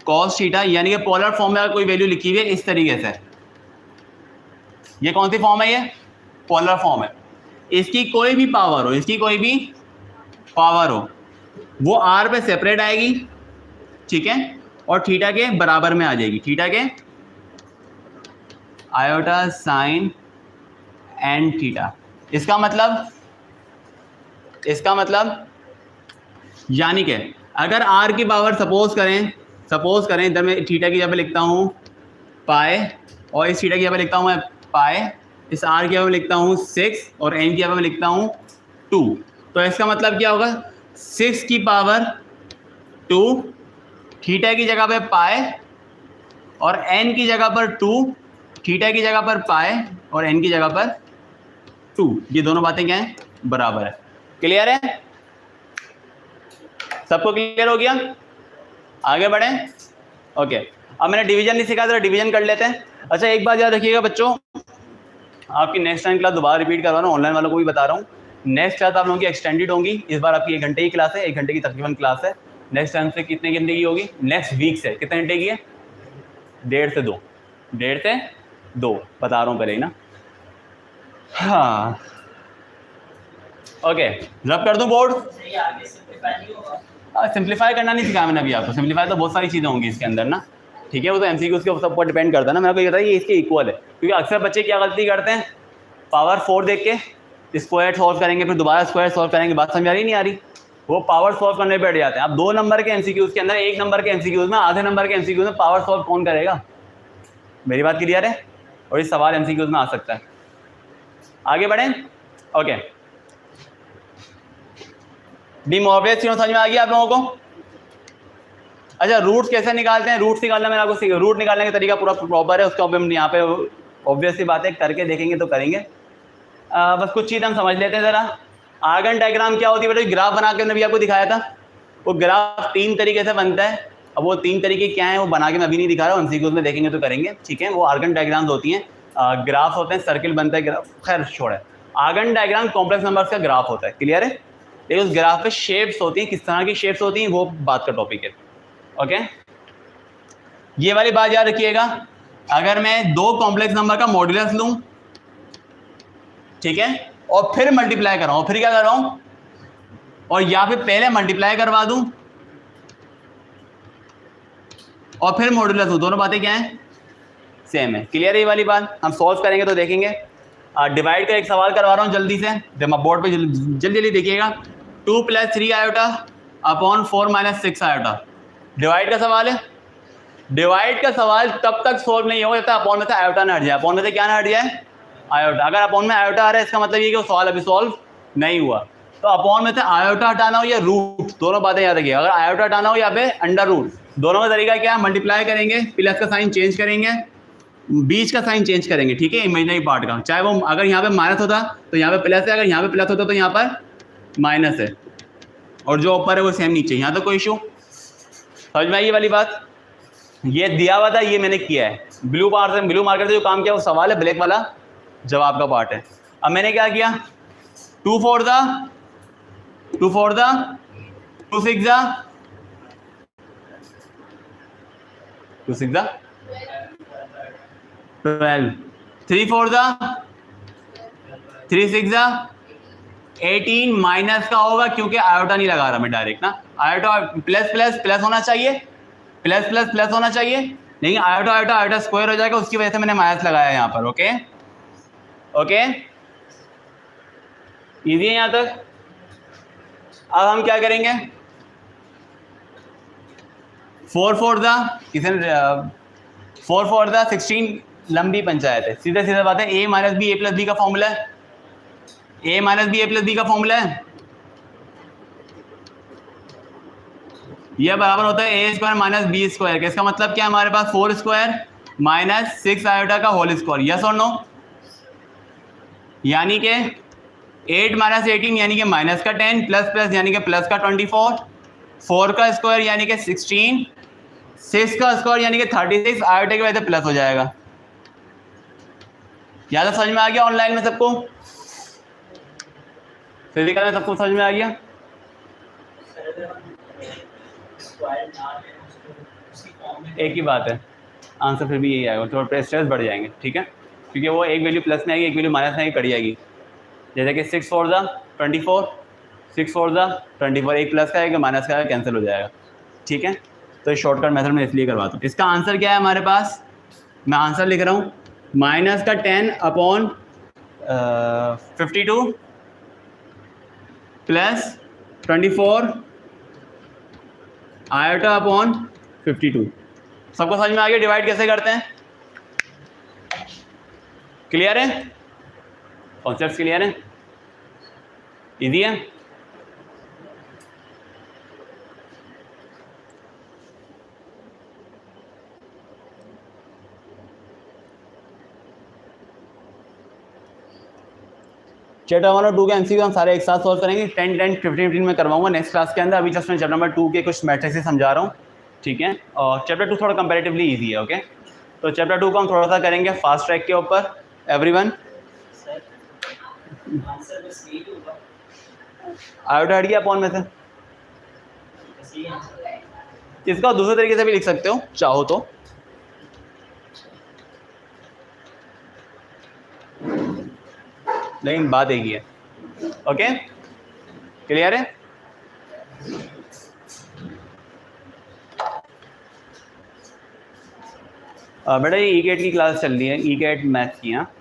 cos थीटा, यानी कि पोलर फॉर्म में कोई वैल्यू लिखी हुई है इस तरीके से, ये कौन सी फॉर्म है? ये पोलर फॉर्म है। इसकी कोई भी पावर हो, इसकी कोई भी पावर हो, वो r पे सेपरेट आएगी, ठीक है, और थीटा के बराबर में आ जाएगी, थीटा के आयोटा साइन एन थीटा। इसका मतलब यानी कि अगर r की पावर सपोज करें इधर मैं थीटा की जगह पे लिखता हूँ पाई, और इस थीटा की जगह पे लिखता हूँ मैं पाई, इस r की जगह पे लिखता हूँ 6 और n की जगह पे लिखता हूँ 2, तो इसका मतलब क्या होगा? 6 की पावर 2, थीटा की जगह पे पाई और n की जगह पर 2, थीटा की जगह पर पाई और n की जगह पर 2। ये दोनों बातें क्या हैं? बराबर है। क्लियर है? सबको क्लियर हो गया? आगे बढ़े। ओके, अब मैंने डिवीजन नहीं सिखाया, जरा डिवीजन कर लेते हैं। अच्छा, एक बात याद रखिएगा बच्चों, आपकी नेक्स्ट टाइम क्लास दोबारा रिपीट करवा रहा हूँ, ऑनलाइन वालों को भी बता रहा हूँ। नेक्स्ट क्लास आप लोगों की एक्सटेंडेड होंगी, इस बार आपकी 1 घंटे की क्लास है, 1 घंटे की तकरीबन क्लास है। नेक्स्ट टाइम से कितने घंटे की होगी? नेक्स्ट वीक से कितने घंटे की है? 1.5 से 2, 1.5 से 2 बता रहा हूँ पहले ही ना। हाँ, ओके, रब कर दूँ बोर्ड? सिंप्लीफाई करना नहीं सिखाया मैंने अभी आपको। सिंप्लीफाई तो बहुत सारी चीज़ें होंगी इसके अंदर ना, ठीक है, वो तो एमसीक्यू उसके सब पर डिपेंड करता है ना। मेरे को ये बताइए, ये इसके इक्वल है, क्योंकि अक्सर बच्चे क्या गलती करते हैं, पावर 4 देख के स्क्वायर सॉल्व करेंगे, फिर दोबारा स्क्वायर सॉल्व करेंगे, बात समझ आ रही नहीं आ रही, वो पावर सॉल्व करने पर बैठ जाते हैं। अब 2 नंबर के एमसीक्यूज के अंदर, 1 नंबर के एमसीक्यूज में, आधे नंबर के एमसीक्यूज में पावर सॉल्व कौन करेगा? मेरी बात क्लियर है? और ये सवाल एमसीक्यूज में आ सकता है। आगे बढ़ें। ओके, डी मोइवरेस थ्योरम समझ में आ गया आप लोगों को? अच्छा, रूट्स कैसे निकालते हैं? रूट्स निकालना मैंने आपको रूट निकालने का तरीका पूरा प्रॉपर है, उसका हम यहाँ पे ऑब्वियस सी बात है, करके देखेंगे तो करेंगे। बस कुछ चीज़ हम समझ लेते हैं ज़रा। आर्गन डायग्राम क्या होती है बेटा? ग्राफ बना के मैंने भी आपको दिखाया था। वो ग्राफ 3 तरीके से बनता है। अब वो 3 तरीके क्या हैं वो बना के मैं अभी नहीं दिखा रहा हूँ, एमसीक्यूज में देखेंगे तो करेंगे, ठीक है। वो आर्गन डायग्राम्स होती हैं, ग्राफ होते हैं, सर्किल बनता है ग्राफ, खैर छोड़े। आर्गन डायग्राम कॉम्प्लेक्स नंबर्स का ग्राफ होता है, क्लियर है? लेकिन उस ग्राफ पे शेप्स होती हैं, किस तरह की शेप्स होती हैं वो बात का टॉपिक है। ओके, ये वाली बात याद रखिएगा। अगर मैं 2 कॉम्प्लेक्स नंबर का मॉड्यूलस लूं, ठीक है, और फिर मल्टीप्लाई कराऊं, फिर क्या कर रहा हूं, और या फिर पहले मल्टीप्लाई करवा दूं और फिर मॉड्यूलस दूं, दोनों बातें क्या हैं? सेम है। क्लियर है ये वाली बात? हम सॉल्व करेंगे तो देखेंगे। डिवाइड का एक सवाल करवा रहा हूं जल्दी से, बोर्ड पे जल्दी देखिएगा। 2 + 3 आयोटा अपॉन 4 - 6 आयोटा, डिवाइड का सवाल है। डिवाइड का सवाल तब तक सोल्व नहीं होगा जब तक अपॉन में से आयोटा ना हट जाए। अपॉन में से क्या ना हट जाए? आयोटा। अगर अपॉन में आयोटा आ रहा है इसका मतलब ये कि वो सवाल अभी सॉल्व नहीं हुआ। तो अपॉन में से आयोटा हटाना हो या रूट, दोनों बातें याद रखिए। अगर आयोटा हटाना हो या फिर अंडर रूट, दोनों का तरीका क्या है? मल्टीप्लाई करेंगे, प्लस का साइन चेंज करेंगे, बीच का साइन चेंज करेंगे, ठीक है, इमेजिनरी पार्ट का। चाहे वो अगर यहाँ पे माइनस होता तो यहाँ पे प्लस है, अगर यहाँ पे प्लस होता तो यहाँ पर माइनस है, और जो ऊपर है वो सेम नीचे। यहाँ तो कोई इशू समझ में आई ये वाली बात? ये दिया हुआ था, ये मैंने किया है ब्लू मार्कर से जो काम किया वो सवाल है, ब्लैक वाला जवाब का पार्ट है। अब मैंने क्या किया? 2 4 दा 2 4 दा 2 6 दा 2 6 दा 12, 3 4 दा 3 6 दा 18, माइनस का होगा क्योंकि आयोटा नहीं लगा रहा मैं डायरेक्ट ना। आयोटा प्लस प्लस प्लस होना चाहिए, प्लस प्लस प्लस होना चाहिए, लेकिन आयोटा आयोटा आयोटा स्क्वायर हो जाएगा, उसकी वजह से मैंने माइनस लगाया यहाँ पर। ओके ओके, इजी है यहाँ तक। अब हम क्या करेंगे, 4 4 दा किसी 4 4 दा 16 लंबी पंचायत है। सीधा सीधा बात है, ए माइनस बी ए प्लस बी का फॉर्मूला है, ए माइनस बी ए प्लस बी का फॉर्मूला है, यह बराबर होता है ए स्क्वायर माइनस बी स्क्वायर। इसका मतलब क्या है, हमारे पास 4 स्क्वायर माइनस 6 आयोटा का होल स्क्वायर। यस और नो? यानी कि 8 माइनस 18 यानी कि माइनस का 10 प्लस प्लस यानी कि प्लस का 24, 4 का स्क्वायर यानी कि 16, 6 का स्क्वायर यानी कि 36, आयोटा की वजह से प्लस हो जाएगा। ज़्यादा समझ में आ गया? ऑनलाइन में सबको, फिजिकल में सबको समझ में आ गया? एक ही बात है, आंसर फिर भी यही आएगा, थोड़ा स्ट्रेस बढ़ जाएंगे, ठीक है, क्योंकि वो एक वैल्यू प्लस में आएगी, एक वैल्यू माइनस में आएगी, कट जाएगी। जैसे कि 6 4 दा 24, 6 4 दा 24, एक प्लस का है, माइनस का है, कैंसिल हो जाएगा, ठीक है। तो ये शॉर्टकट मेथड में इसलिए करवाता हूँ। इसका आंसर क्या है हमारे पास, मैं आंसर लिख रहा हूँ, माइनस का 10 अपॉन 52 प्लस 24 आयोटा अपॉन 52। सबको समझ में आ गया डिवाइड कैसे करते हैं? क्लियर है? कॉन्सेप्ट क्लियर है? इजी है? चैप्टर 1 और 2 के एमसीक्यू हम सारे एक साथ सॉल्व करेंगे, 10 10 15 15 में करवाऊंगा नेक्स्ट क्लास के अंदर। अभी जस्ट मैं चैप्टर नंबर 2 के कुछ मैट्रिक्स समझा रहा हूँ, ठीक है। और चैप्टर 2 थोड़ा कंपैरेटिवली इजी है, ओके। तो चैप्टर 2 को हम थोड़ा सा करेंगे फास्ट ट्रैक के ऊपर। एवरीवन आयोटा हट गया अपॉन में से, इसका दूसरे तरीके से भी लिख सकते हो चाहो तो, लेकिन बात एक ही है, ओके। क्लियर है? बेटा ये ई-कैट की क्लास चल रही है, ई-कैट मैथ्स की। हाँ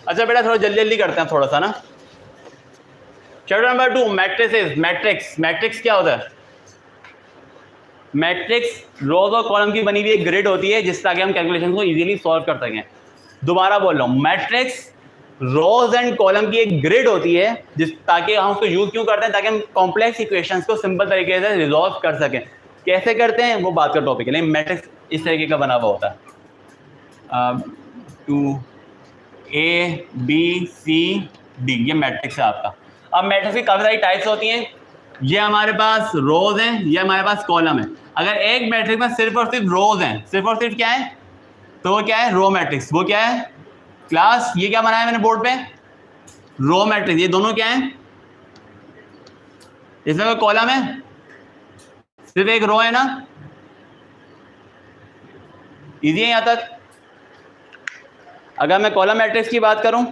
अच्छा बेटा थोड़ा जल्दी जल्दी करते हैं थोड़ा सा ना। Chapter number 2 matrices. Matrix, matrix क्या होता है? मैट्रिक्स रोज और कॉलम की बनी हुई एक ग्रिड होती है, जिस ताकि हम कैलकुलेशन को इजीली सॉल्व कर सकें। दोबारा बोल रहा हूँ, मैट्रिक्स रोज एंड कॉलम की एक ग्रिड होती है, जिस ताकि हम उसको यूज क्यों करते हैं, ताकि हम कॉम्प्लेक्स इक्वेशंस को सिंपल तरीके से रिजॉल्व कर सकें। कैसे करते हैं वो बात का टॉपिक है, लेकिन मैट्रिक्स इस तरीके का बना हुआ होता है। 2 A B C D, ये मैट्रिक्स है आपका। अब मैट्रिक्स की काफ़ी सारी टाइप्स होती हैं, ये हमारे पास रोज हैं, ये हमारे पास कॉलम है। अगर एक मैट्रिक्स में सिर्फ और सिर्फ रोज हैं, सिर्फ और सिर्फ क्या है, तो वो क्या है, रो मैट्रिक्स। वो क्या है क्लास, ये क्या बनाया मैंने बोर्ड पे, रो मैट्रिक्स। ये दोनों क्या है, इसमें कोई कॉलम है, सिर्फ एक रो है ना। इजी है यहां तक? अगर मैं कॉलम मैट्रिक्स की बात करूं,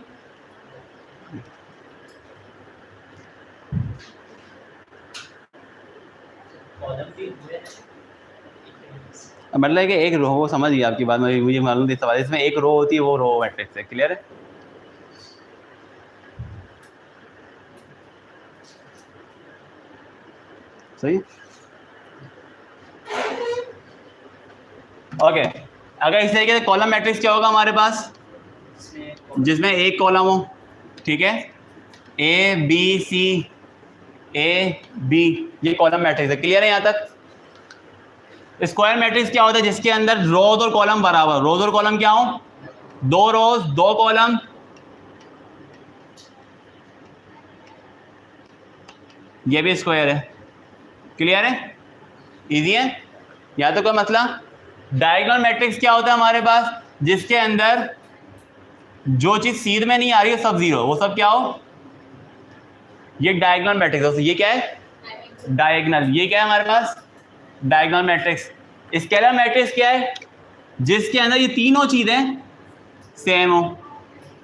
मतलब कि एक रो, वो समझ गया आपकी बात, मुझे मालूम थी सवाल, इसमें एक रो होती है, वो रो मैट्रिक्स है। क्लियर है? सही। ओके, अगर इस तरीके से कॉलम मैट्रिक्स क्या होगा हमारे पास, जिसमें एक कॉलम हो, ठीक है, A B C A B, ये कॉलम मैट्रिक्स है। क्लियर है यहां तक? स्क्वायर मैट्रिक्स क्या होता है, जिसके अंदर रोज और कॉलम बराबर, रोज और कॉलम क्या हो, 2 रोज 2 कॉलम, ये भी स्क्वायर है। क्लियर है? इजी है? यहां तक कोई मसला? डायगोनल मैट्रिक्स क्या होता है हमारे पास, जिसके अंदर जो चीज सीध में नहीं आ रही है सब जीरो, वो सब क्या हो, ये डायगोनल मैट्रिक्स। ये क्या है, डायगोनल। ये क्या है हमारे पास, डायगोनल मैट्रिक्स। स्केलर मैट्रिक्स क्या है, जिसके अंदर ये तीनों चीजें सेम हो,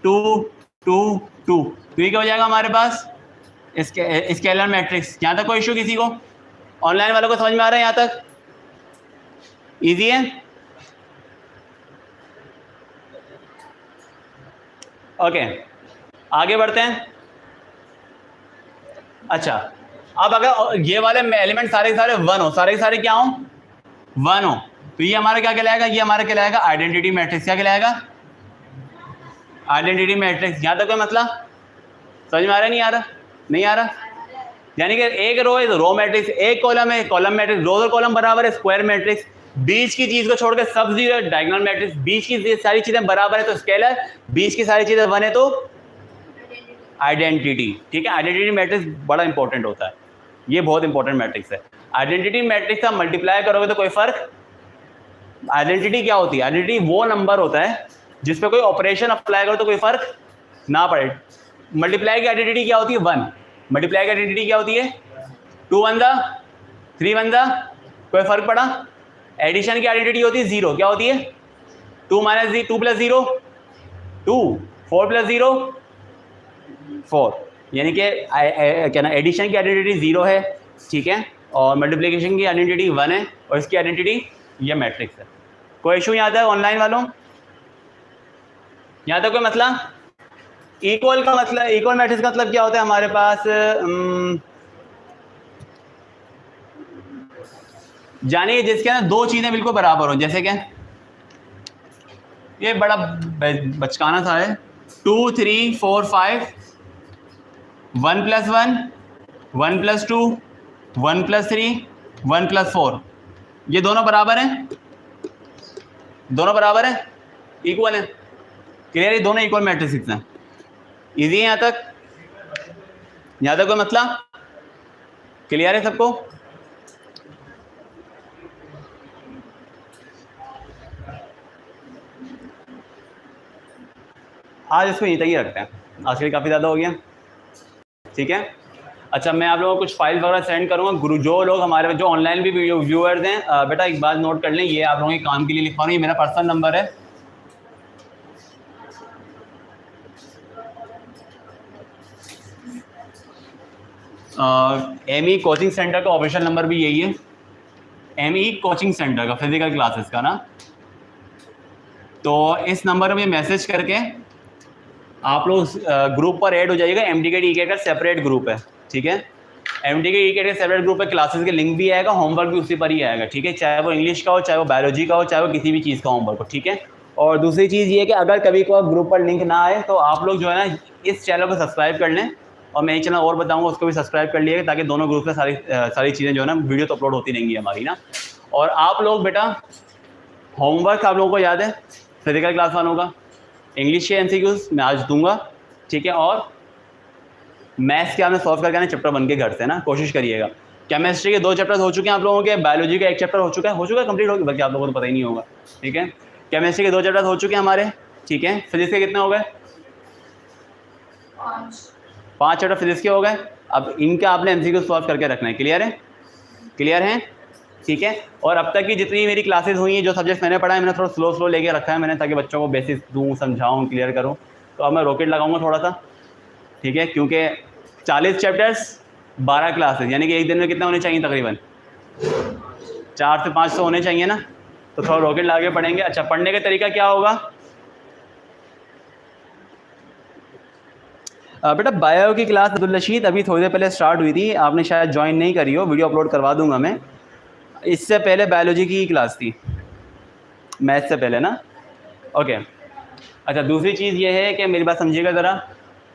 2 2 2, तो ये क्या हो जाएगा हमारे पास, स्केलर मैट्रिक्स। यहां तक कोई इशू किसी को? ऑनलाइन वालों को समझ में आ रहा है यहां तक? इजी है? ओके, आगे बढ़ते हैं। अच्छा, अब अगर ये वाले एलिमेंट सारे के सारे वन हो, सारे के सारे क्या हो, वन हो, तो ये हमारा क्या कहलाएगा, ये हमारा कहलाएगा आइडेंटिटी मैट्रिक्स। क्या कहलाएगा, आइडेंटिटी मैट्रिक्स। यहां तक कोई मतलब समझ में आ रहा, नहीं आ रहा, नहीं आ रहा? यानी कि एक रो है तो रो मैट्रिक्स, एक कॉलम है कॉलम मैट्रिक्स, रो और कॉलम बराबर है स्क्वायर मैट्रिक्स, बीच की चीज को छोड़कर सब जीरो है डायगोनल मैट्रिक्स, बीच की सारी चीजें बराबर है तो स्केलर, बीच की सारी चीजें वन है तो आइडेंटिटी। ठीक है, आइडेंटिटी मैट्रिक्स बड़ा इंपॉर्टेंट होता है, ये बहुत इंपॉर्टेंट मैट्रिक्स है। आइडेंटिटी मैट्रिक्स आप मल्टीप्लाई करोगे तो कोई फर्क, आइडेंटिटी क्या होती है, आइडेंटिटी वो नंबर होता है जिस पे कोई ऑपरेशन अप्लाई करो तो कोई फर्क ना पड़े। मल्टीप्लाई की आइडेंटिटी क्या होती है, वन। मल्टीप्लाई की आइडेंटिटी क्या होती है, 2 वन दा 3 वन दा, कोई फर्क पड़ा। एडिशन की आइडेंटिटी होती है जीरो, क्या होती है, 2 माइनस 2 प्लस 0 2, 4 प्लस 0 4, यानी कि क्या ना, एडिशन की आइडेंटिटी जीरो है, ठीक है, और मल्टीप्लिकेशन की आइडेंटिटी 1 है, और इसकी आइडेंटिटी ये मैट्रिक्स है। कोई इशू यहाँ तक ऑनलाइन वालों, यहाँ तक कोई मतलब? इक्वल का मतलब, इक्वल मैट्रिक्स का मतलब क्या होता है हमारे पास, जानिए जिसके अंदर दो चीजें बिल्कुल बराबर हो, जैसे क्या, ये बड़ा बचकाना सा है, 2 3 4 5, 1 + 1 1 + 2 1 + 3 1 + 4, ये दोनों बराबर हैं, दोनों बराबर है, इक्वल है। क्लियर, ये दोनों इक्वल मैट्रिक्स हैं। इजी है यहाँ तक, यहाँ तक कोई मतलब क्लियर है सबको? आज इसको यहीं तक ही रखते हैं, आज के लिए काफ़ी ज़्यादा हो गया, ठीक है। अच्छा, मैं आप लोगों को कुछ फाइल वगैरह सेंड करूँगा, गुरु जो लोग हमारे जो ऑनलाइन भी व्यूअर्स हैं, बेटा एक बात नोट कर लें, ये आप लोगों के काम के लिए लिखवा रहा हूँ, ये मेरा पर्सनल नंबर है, एमई कोचिंग सेंटर का ऑफिशियल नंबर भी यही है, एमई कोचिंग सेंटर का फिजिकल क्लासेस का ना। तो इस नंबर में मैसेज करके आप लोग ग्रुप पर ऐड हो जाइएगा, एमडीके डीके का सेपरेट ग्रुप है, ठीक है, एमडीके डीके का सेपरेट ग्रुप है, क्लासेस के लिंक भी आएगा, होमवर्क भी उसी पर ही आएगा, ठीक है, चाहे वो इंग्लिश का हो, चाहे वो बायोलॉजी का हो, चाहे वो किसी भी चीज़ का होमवर्क हो, ठीक है। और दूसरी चीज़ ये है कि अगर कभी कोई ग्रुप पर लिंक ना आए तो आप लोग जो है ना इस चैनल को सब्सक्राइब कर लें, और मैं एक चैनल और बताऊंगा उसको भी सब्सक्राइब कर लिएगा, ताकि दोनों ग्रुप में सारी चीज़ें जो है ना वीडियो तो अपलोड होती रहेंगी हमारी ना। और आप लोग बेटा होमवर्क आप लोगों को याद है फिजिकल क्लास वालों का, इंग्लिश के एमसीक्यूज मैं आज दूंगा, ठीक है, और मैथ्स के आपने सॉल्व करके आना चैप्टर 1 के घर से ना, कोशिश करिएगा। केमिस्ट्री के 2 चैप्टर हो चुके हैं आप लोगों के, बायोलॉजी का 1 चैप्टर हो चुका है कंप्लीट हो गया, बल्कि आप लोगों को तो पता ही नहीं होगा, ठीक है। केमिस्ट्री के 2 चैप्टर हो चुके हैं हमारे, ठीक है। फिजिक्स के कितने हो गए, 5 चैप्टर फिजिक्स के हो गए। अब इनका आपने एमसीक्यू सॉल्व करके रखना है, क्लियर है, क्लियर है, ठीक है। और अब तक की जितनी मेरी क्लासेस हुई हैं, जो सब्जेक्ट मैंने पढ़ा है, मैंने थोड़ा स्लो लेके रखा है मैंने, ताकि बच्चों को बेसिक्स दूँ, समझाऊँ, क्लियर करूँ। तो अब मैं रॉकेट लगाऊंगा थोड़ा सा, ठीक है, क्योंकि 40 चैप्टर्स 12 क्लासेस, यानी कि एक दिन में कितने होने चाहिए, तकरीबन 4 से 5 तो होने चाहिए ना, तो थोड़ा रॉकेट लगा के पढ़ेंगे। अच्छा, पढ़ने का तरीका क्या होगा, बेटा बायो की क्लास अब्दुल रशीद अभी थोड़ी देर पहले स्टार्ट हुई थी, आपने शायद ज्वाइन नहीं करी हो, वीडियो अपलोड करवा दूंगा मैं। इससे पहले बायोलॉजी की क्लास थी, मैथ से पहले ना, ओके। अच्छा, दूसरी चीज़ ये है कि मेरी बात समझिएगा ज़रा,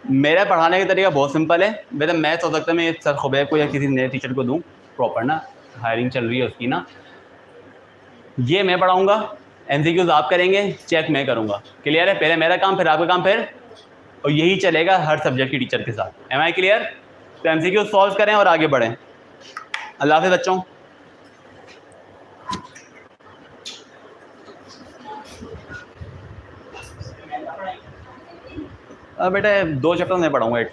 मेरा पढ़ाने का तरीका बहुत सिंपल है बेटा। मैथ हो सकता है मैं सर खुबैब को या किसी नए टीचर को दूँ प्रॉपर ना, हायरिंग चल रही है उसकी ना, ये मैं पढ़ाऊँगा, एमसीक्यूज आप करेंगे, चेक मैं करूँगा, क्लियर है। पहले मेरा काम, फिर आपका काम, फिर और यही चलेगा हर सब्जेक्ट की टीचर के साथ। Am I clear? तो एमसीक्यू सॉल्व करें और आगे बढ़ें। अल्लाह हाफ़िज़ बच्चों। बेटा 2 चैप्टर मैं पढ़ाऊँगा एटलीस्ट।